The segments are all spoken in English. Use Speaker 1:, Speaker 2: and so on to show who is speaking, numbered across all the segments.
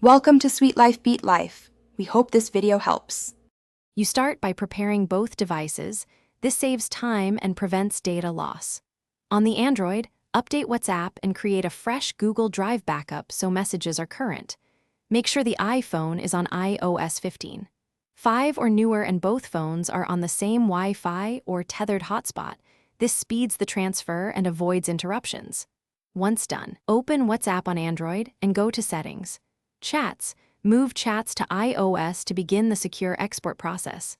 Speaker 1: Welcome to Sweet Life Beat Life. We hope this video helps.
Speaker 2: You start by preparing both devices. This saves time and prevents data loss. On the Android, update WhatsApp and create a fresh Google Drive backup so messages are current. Make sure the iPhone is on iOS 15. 5 or newer and both phones are on the same Wi-Fi or tethered hotspot. This speeds the transfer and avoids interruptions. Once done, open WhatsApp on Android and go to Settings. Chats. Move chats to iOS to begin the secure export process.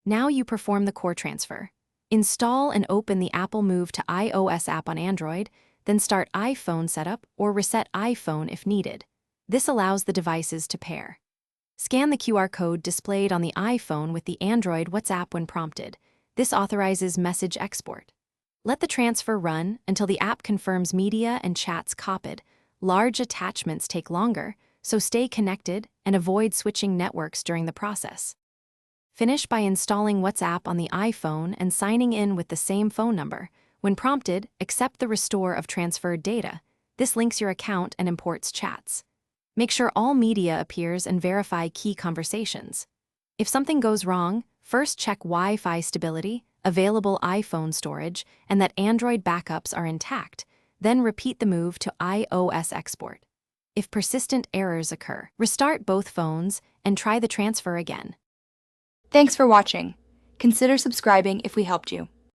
Speaker 2: Now you perform the core transfer. Install and open the Apple Move to iOS app on Android, then start iPhone setup or reset iPhone if needed. This allows the devices to pair. Scan the QR code displayed on the iPhone with the Android WhatsApp when prompted. This authorizes message export. Let the transfer run until the app confirms media and chats copied. Large attachments take longer, so stay connected and avoid switching networks during the process. Finish by installing WhatsApp on the iPhone and signing in with the same phone number. When prompted, accept the restore of transferred data. This links your account and imports chats. Make sure all media appears and verify key conversations. If something goes wrong, first check Wi-Fi stability, available iPhone storage, and that Android backups are intact. Then repeat the move to iOS export. If persistent errors occur, restart both phones and try the transfer again.
Speaker 1: Thanks for watching. Consider subscribing if we helped you.